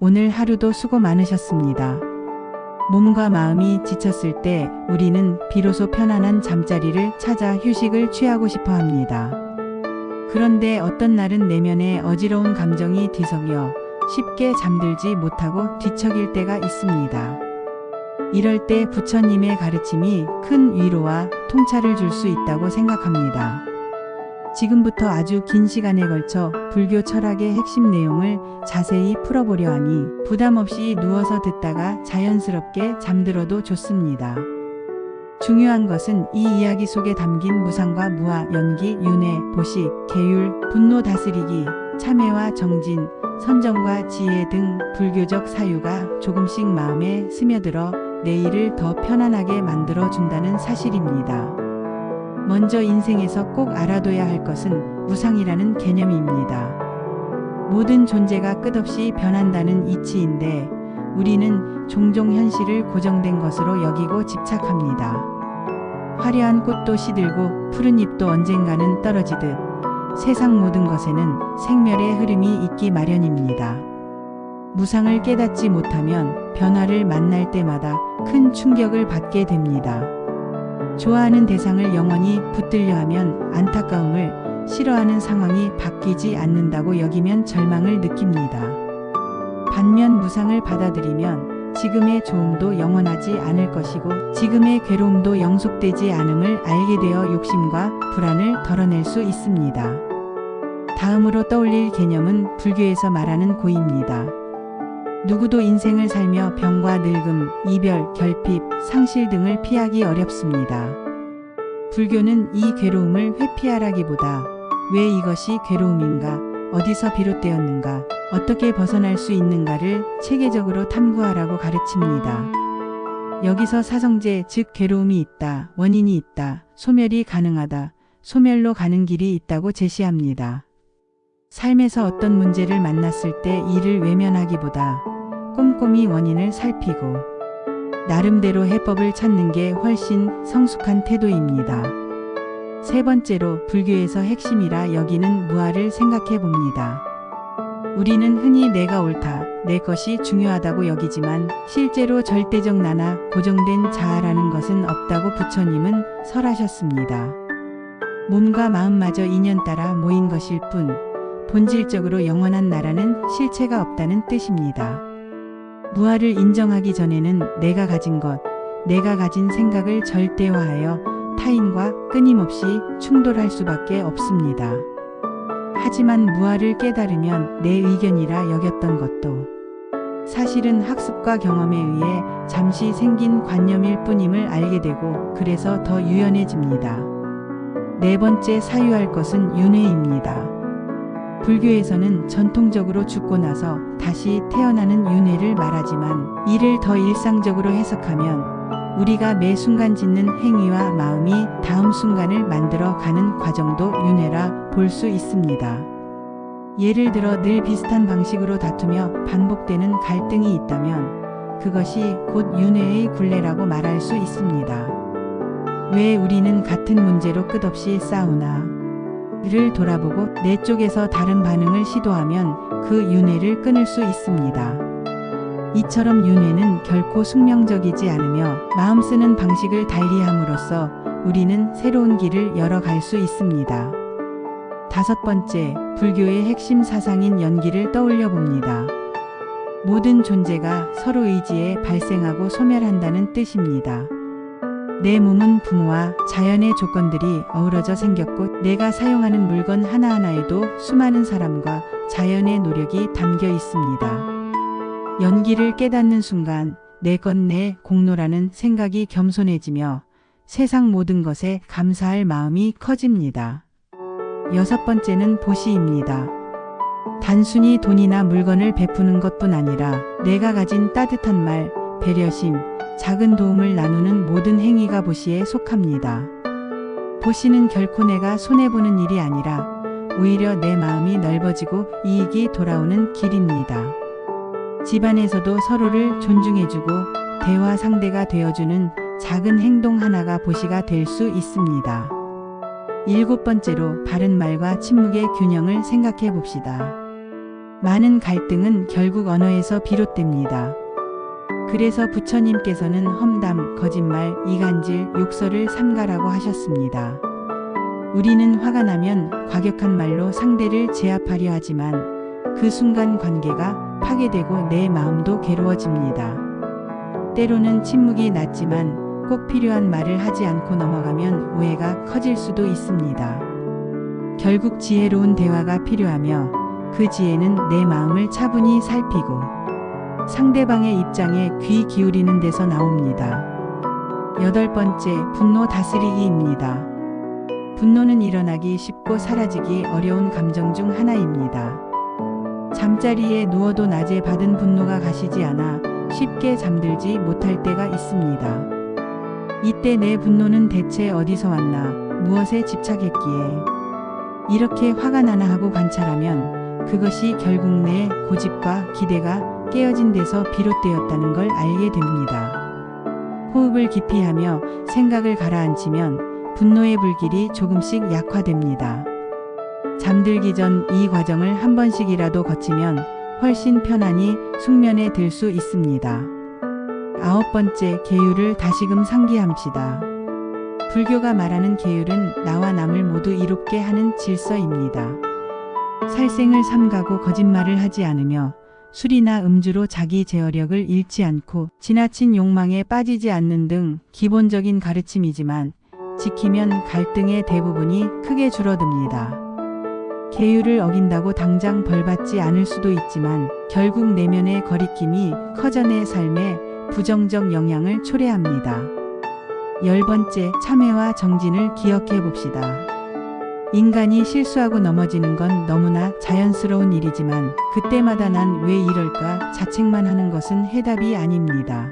오늘 하루도 수고 많으셨습니다. 몸과 마음이 지쳤을 때 우리는 비로소 편안한 잠자리를 찾아 휴식을 취하고 싶어 합니다. 그런데 어떤 날은 내면에 어지러운 감정이 뒤섞여 쉽게 잠들지 못하고 뒤척일 때가 있습니다. 이럴 때 부처님의 가르침이 큰 위로와 통찰을 줄 수 있다고 생각합니다. 지금부터 아주 긴 시간에 걸쳐 불교 철학의 핵심 내용을 자세히 풀어보려 하니 부담 없이 누워서 듣다가 자연스럽게 잠들어도 좋습니다. 중요한 것은 이 이야기 속에 담긴 무상과 무아, 연기, 윤회, 보식, 계율, 분노 다스리기, 참회와 정진, 선정과 지혜 등 불교적 사유가 조금씩 마음에 스며들어 내일을 더 편안하게 만들어 준다는 사실입니다. 먼저 인생에서 꼭 알아둬야 할 것은 무상이라는 개념입니다. 모든 존재가 끝없이 변한다는 이치인데 우리는 종종 현실을 고정된 것으로 여기고 집착합니다. 화려한 꽃도 시들고 푸른 잎도 언젠가는 떨어지듯 세상 모든 것에는 생멸의 흐름이 있기 마련입니다. 무상을 깨닫지 못하면 변화를 만날 때마다 큰 충격을 받게 됩니다. 좋아하는 대상을 영원히 붙들려 하면 안타까움을, 싫어하는 상황이 바뀌지 않는다고 여기면 절망을 느낍니다. 반면 무상을 받아들이면 지금의 좋음도 영원하지 않을 것이고 지금의 괴로움도 영속되지 않음을 알게 되어 욕심과 불안을 덜어낼 수 있습니다. 다음으로 떠올릴 개념은 불교에서 말하는 고입니다. 누구도 인생을 살며 병과 늙음, 이별, 결핍, 상실 등을 피하기 어렵습니다. 불교는 이 괴로움을 회피하라기보다 왜 이것이 괴로움인가, 어디서 비롯되었는가, 어떻게 벗어날 수 있는가를 체계적으로 탐구하라고 가르칩니다. 여기서 사성제, 즉 괴로움이 있다, 원인이 있다, 소멸이 가능하다, 소멸로 가는 길이 있다고 제시합니다. 삶에서 어떤 문제를 만났을 때 이를 외면하기보다 꼼꼼히 원인을 살피고 나름대로 해법을 찾는 게 훨씬 성숙한 태도입니다. 세 번째로 불교에서 핵심이라 여기는 무아를 생각해 봅니다. 우리는 흔히 내가 옳다, 내 것이 중요하다고 여기지만 실제로 절대적 나나 고정된 자아라는 것은 없다고 부처님은 설하셨습니다. 몸과 마음마저 인연 따라 모인 것일 뿐 본질적으로 영원한 나라는 실체가 없다는 뜻입니다. 무아를 인정하기 전에는 내가 가진 것, 내가 가진 생각을 절대화하여 타인과 끊임없이 충돌할 수밖에 없습니다. 하지만 무아를 깨달으면 내 의견이라 여겼던 것도 사실은 학습과 경험에 의해 잠시 생긴 관념일 뿐임을 알게 되고 그래서 더 유연해집니다. 네 번째 사유할 것은 윤회입니다. 불교에서는 전통적으로 죽고 나서 다시 태어나는 윤회를 말하지만 이를 더 일상적으로 해석하면 우리가 매 순간 짓는 행위와 마음이 다음 순간을 만들어 가는 과정도 윤회라 볼 수 있습니다. 예를 들어 늘 비슷한 방식으로 다투며 반복되는 갈등이 있다면 그것이 곧 윤회의 굴레라고 말할 수 있습니다. 왜 우리는 같은 문제로 끝없이 싸우나? 를 돌아보고 내 쪽에서 다른 반응을 시도하면 그 윤회를 끊을 수 있습니다. 이처럼 윤회는 결코 숙명적이지 않으며 마음 쓰는 방식을 달리함으로써 우리는 새로운 길을 열어갈 수 있습니다. 다섯 번째, 불교의 핵심 사상인 연기를 떠올려 봅니다. 모든 존재가 서로 의지에 발생하고 소멸한다는 뜻입니다. 내 몸은 부모와 자연의 조건들이 어우러져 생겼고 내가 사용하는 물건 하나하나에도 수많은 사람과 자연의 노력이 담겨 있습니다. 연기를 깨닫는 순간 내 것 내 공로라는 생각이 겸손해지며 세상 모든 것에 감사할 마음이 커집니다. 여섯 번째는 보시입니다. 단순히 돈이나 물건을 베푸는 것뿐 아니라 내가 가진 따뜻한 말, 배려심, 작은 도움을 나누는 모든 행위가 보시에 속합니다. 보시는 결코 내가 손해보는 일이 아니라 오히려 내 마음이 넓어지고 이익이 돌아오는 길입니다. 집안에서도 서로를 존중해주고 대화 상대가 되어주는 작은 행동 하나가 보시가 될 수 있습니다. 일곱 번째로 바른 말과 침묵의 균형을 생각해 봅시다. 많은 갈등은 결국 언어에서 비롯됩니다. 그래서 부처님께서는 험담, 거짓말, 이간질, 욕설을 삼가라고 하셨습니다. 우리는 화가 나면 과격한 말로 상대를 제압하려 하지만 그 순간 관계가 파괴되고 내 마음도 괴로워집니다. 때로는 침묵이 낫지만 꼭 필요한 말을 하지 않고 넘어가면 오해가 커질 수도 있습니다. 결국 지혜로운 대화가 필요하며 그 지혜는 내 마음을 차분히 살피고 상대방의 입장에 귀 기울이는 데서 나옵니다. 8번째, 분노 다스리기입니다. 분노는 일어나기 쉽고 사라지기 어려운 감정 중 하나입니다. 잠자리에 누워도 낮에 받은 분노가 가시지 않아 쉽게 잠들지 못할 때가 있습니다. 이때 내 분노는 대체 어디서 왔나, 무엇에 집착했기에 이렇게 화가 나나 하고 관찰하면 그것이 결국 내 고집과 기대가 깨어진 데서 비롯되었다는 걸 알게 됩니다. 호흡을 깊이 하며 생각을 가라앉히면 분노의 불길이 조금씩 약화됩니다. 잠들기 전 이 과정을 한 번씩이라도 거치면 훨씬 편안히 숙면에 들 수 있습니다. 9번째, 계율을 다시금 상기합시다. 불교가 말하는 계율은 나와 남을 모두 이롭게 하는 질서입니다. 살생을 삼가고 거짓말을 하지 않으며 술이나 음주로 자기 제어력을 잃지 않고 지나친 욕망에 빠지지 않는 등 기본적인 가르침이지만 지키면 갈등의 대부분이 크게 줄어듭니다. 계율을 어긴다고 당장 벌받지 않을 수도 있지만 결국 내면의 거리낌이 커져 내 삶에 부정적 영향을 초래합니다. 10번째, 참회와 정진을 기억해 봅시다. 인간이 실수하고 넘어지는 건 너무나 자연스러운 일이지만 그때마다 난 왜 이럴까 자책만 하는 것은 해답이 아닙니다.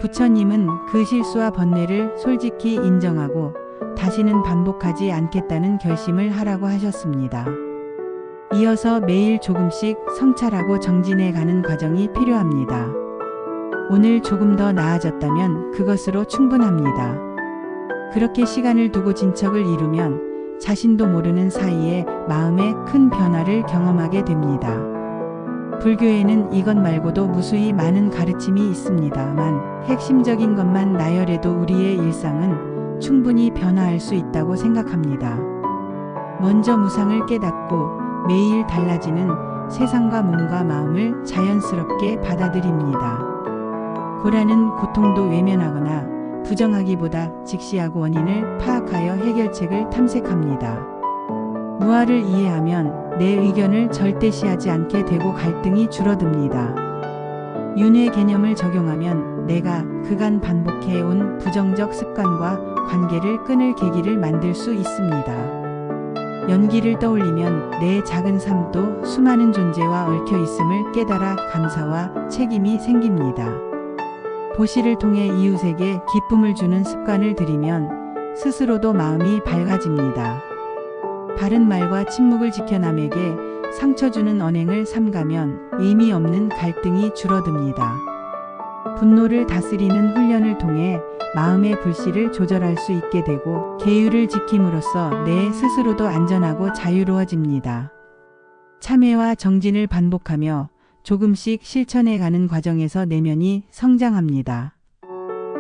부처님은 그 실수와 번뇌를 솔직히 인정하고 다시는 반복하지 않겠다는 결심을 하라고 하셨습니다. 이어서 매일 조금씩 성찰하고 정진해 가는 과정이 필요합니다. 오늘 조금 더 나아졌다면 그것으로 충분합니다. 그렇게 시간을 두고 진척을 이루면 자신도 모르는 사이에 마음의 큰 변화를 경험하게 됩니다. 불교에는 이것 말고도 무수히 많은 가르침이 있습니다만 핵심적인 것만 나열해도 우리의 일상은 충분히 변화할 수 있다고 생각합니다. 먼저 무상을 깨닫고 매일 달라지는 세상과 몸과 마음을 자연스럽게 받아들입니다. 고라는 고통도 외면하거나 부정하기보다 직시하고 원인을 파악하여 해결책을 탐색합니다. 무아를 이해하면 내 의견을 절대시하지 않게 되고 갈등이 줄어듭니다. 윤회 개념을 적용하면 내가 그간 반복해온 부정적 습관과 관계를 끊을 계기를 만들 수 있습니다. 연기를 떠올리면 내 작은 삶도 수많은 존재와 얽혀 있음을 깨달아 감사와 책임이 생깁니다. 보시를 통해 이웃에게 기쁨을 주는 습관을 들이면 스스로도 마음이 밝아집니다. 바른 말과 침묵을 지켜 남에게 상처 주는 언행을 삼가면 의미 없는 갈등이 줄어듭니다. 분노를 다스리는 훈련을 통해 마음의 불씨를 조절할 수 있게 되고 계율을 지킴으로써 내 스스로도 안전하고 자유로워집니다. 참회와 정진을 반복하며 조금씩 실천해가는 과정에서 내면이 성장합니다.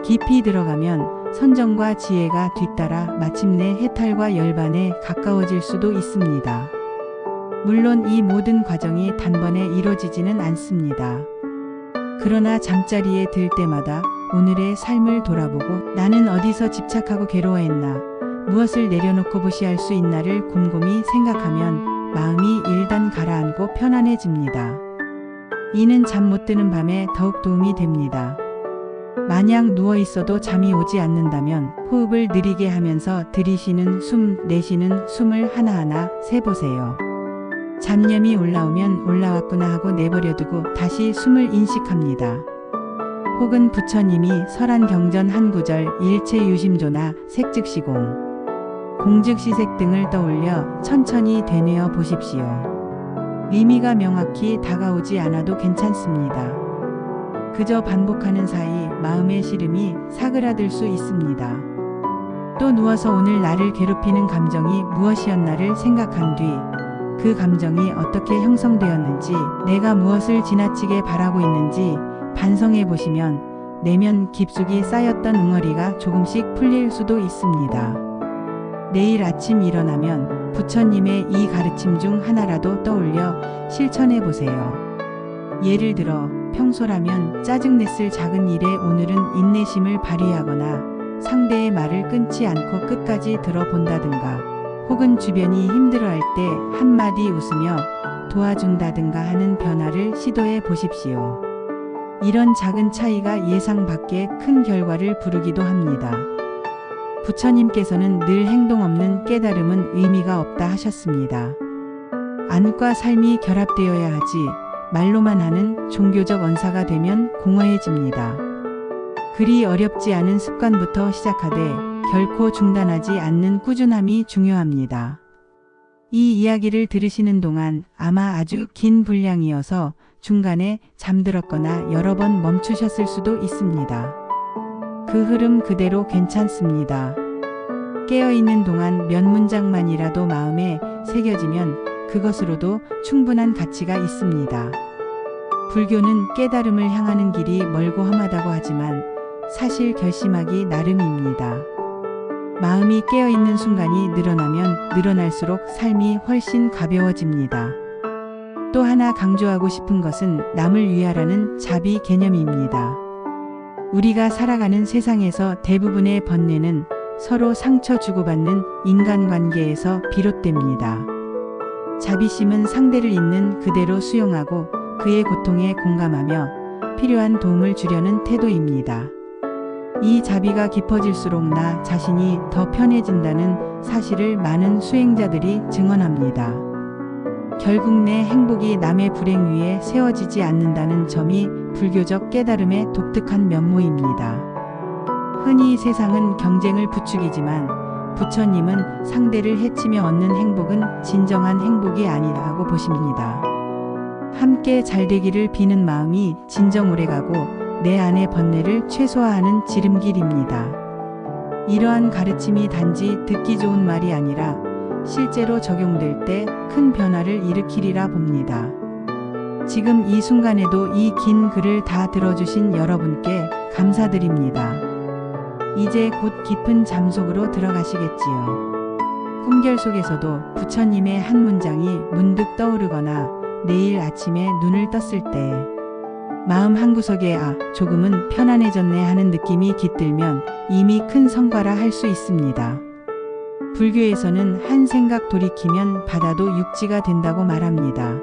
깊이 들어가면 선정과 지혜가 뒤따라 마침내 해탈과 열반에 가까워질 수도 있습니다. 물론 이 모든 과정이 단번에 이루어지지는 않습니다. 그러나 잠자리에 들 때마다 오늘의 삶을 돌아보고 나는 어디서 집착하고 괴로워했나, 무엇을 내려놓고 보시할 수 있나를 곰곰이 생각하면 마음이 일단 가라앉고 편안해집니다. 이는 잠 못 드는 밤에 더욱 도움이 됩니다. 만약 누워 있어도 잠이 오지 않는다면 호흡을 느리게 하면서 들이쉬는 숨, 내쉬는 숨을 하나하나 세보세요. 잡념이 올라오면 올라왔구나 하고 내버려두고 다시 숨을 인식합니다. 혹은 부처님이 설한 경전 한 구절 일체 유심조나 색즉시공, 공즉시색 등을 떠올려 천천히 되뇌어 보십시오. 의미가 명확히 다가오지 않아도 괜찮습니다. 그저 반복하는 사이 마음의 시름이 사그라들 수 있습니다. 또 누워서 오늘 나를 괴롭히는 감정이 무엇이었나를 생각한 뒤 그 감정이 어떻게 형성되었는지, 내가 무엇을 지나치게 바라고 있는지 반성해 보시면 내면 깊숙이 쌓였던 웅어리가 조금씩 풀릴 수도 있습니다. 내일 아침 일어나면 부처님의 이 가르침 중 하나라도 떠올려 실천해 보세요. 예를 들어 평소라면 짜증냈을 작은 일에 오늘은 인내심을 발휘하거나 상대의 말을 끊지 않고 끝까지 들어본다든가, 혹은 주변이 힘들어할 때 한마디 웃으며 도와준다든가 하는 변화를 시도해 보십시오. 이런 작은 차이가 예상 밖의 큰 결과를 부르기도 합니다. 부처님께서는 늘 행동 없는 깨달음은 의미가 없다 하셨습니다. 안과 삶이 결합되어야 하지, 말로만 하는 종교적 언사가 되면 공허해집니다. 그리 어렵지 않은 습관부터 시작하되 결코 중단하지 않는 꾸준함이 중요합니다. 이 이야기를 들으시는 동안 아마 아주 긴 분량이어서 중간에 잠들었거나 여러 번 멈추셨을 수도 있습니다. 그 흐름 그대로 괜찮습니다. 깨어있는 동안 몇 문장만이라도 마음에 새겨지면 그것으로도 충분한 가치가 있습니다. 불교는 깨달음을 향하는 길이 멀고 험하다고 하지만 사실 결심하기 나름입니다. 마음이 깨어있는 순간이 늘어나면 늘어날수록 삶이 훨씬 가벼워집니다. 또 하나 강조하고 싶은 것은 남을 위하라는 자비 개념입니다. 우리가 살아가는 세상에서 대부분의 번뇌는 서로 상처 주고받는 인간관계에서 비롯됩니다. 자비심은 상대를 있는 그대로 수용하고 그의 고통에 공감하며 필요한 도움을 주려는 태도입니다. 이 자비가 깊어질수록 나 자신이 더 편해진다는 사실을 많은 수행자들이 증언합니다. 결국 내 행복이 남의 불행 위에 세워지지 않는다는 점이 불교적 깨달음의 독특한 면모입니다. 흔히 세상은 경쟁을 부추기지만 부처님은 상대를 해치며 얻는 행복은 진정한 행복이 아니라고 보십니다. 함께 잘되기를 비는 마음이 진정 오래가고 내 안의 번뇌를 최소화하는 지름길입니다. 이러한 가르침이 단지 듣기 좋은 말이 아니라 실제로 적용될 때 큰 변화를 일으키리라 봅니다. 지금 이 순간에도 이 긴 글을 다 들어주신 여러분께 감사드립니다. 이제 곧 깊은 잠 속으로 들어가시겠지요. 꿈결 속에서도 부처님의 한 문장이 문득 떠오르거나 내일 아침에 눈을 떴을 때 마음 한구석에 조금은 편안해졌네 하는 느낌이 깃들면 이미 큰 성과라 할 수 있습니다. 불교에서는 한 생각 돌이키면 바다도 육지가 된다고 말합니다.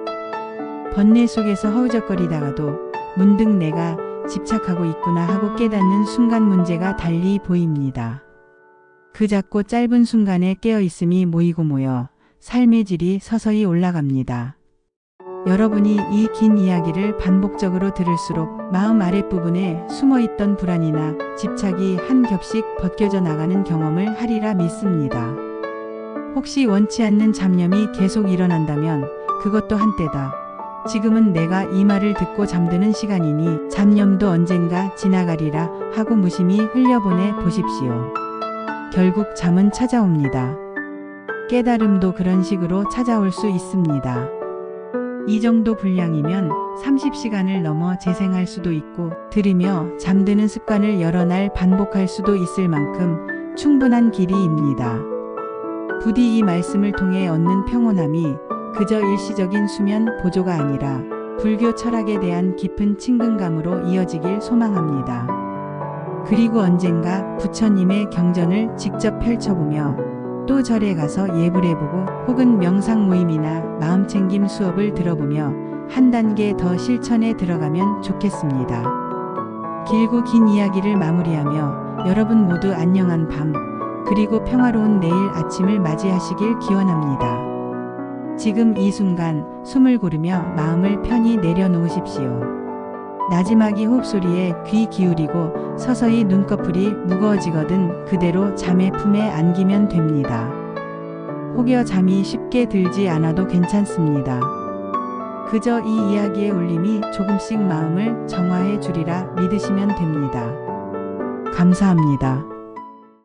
번뇌 속에서 허우적거리다가도 문득 내가 집착하고 있구나 하고 깨닫는 순간 문제가 달리 보입니다. 그 작고 짧은 순간에 깨어있음이 모이고 모여 삶의 질이 서서히 올라갑니다. 여러분이 이 긴 이야기를 반복적으로 들을수록 마음 아랫부분에 숨어있던 불안이나 집착이 한 겹씩 벗겨져 나가는 경험을 하리라 믿습니다. 혹시 원치 않는 잡념이 계속 일어난다면 그것도 한때다. 지금은 내가 이 말을 듣고 잠드는 시간이니 잡념도 언젠가 지나가리라 하고 무심히 흘려보내 보십시오. 결국 잠은 찾아옵니다. 깨달음도 그런 식으로 찾아올 수 있습니다. 이 정도 분량이면 30시간을 넘어 재생할 수도 있고 들으며 잠드는 습관을 여러 날 반복할 수도 있을 만큼 충분한 길이입니다. 부디 이 말씀을 통해 얻는 평온함이 그저 일시적인 수면 보조가 아니라 불교 철학에 대한 깊은 친근감으로 이어지길 소망합니다. 그리고 언젠가 부처님의 경전을 직접 펼쳐보며 또 절에 가서 예불해보고 혹은 명상 모임이나 마음챙김 수업을 들어보며 한 단계 더 실천에 들어가면 좋겠습니다. 길고 긴 이야기를 마무리하며 여러분 모두 안녕한 밤 그리고 평화로운 내일 아침을 맞이하시길 기원합니다. 지금 이 순간 숨을 고르며 마음을 편히 내려놓으십시오. 나지막이 호흡소리에 귀 기울이고 서서히 눈꺼풀이 무거워지거든 그대로 잠의 품에 안기면 됩니다. 혹여 잠이 쉽게 들지 않아도 괜찮습니다. 그저 이 이야기의 울림이 조금씩 마음을 정화해 주리라 믿으시면 됩니다. 감사합니다.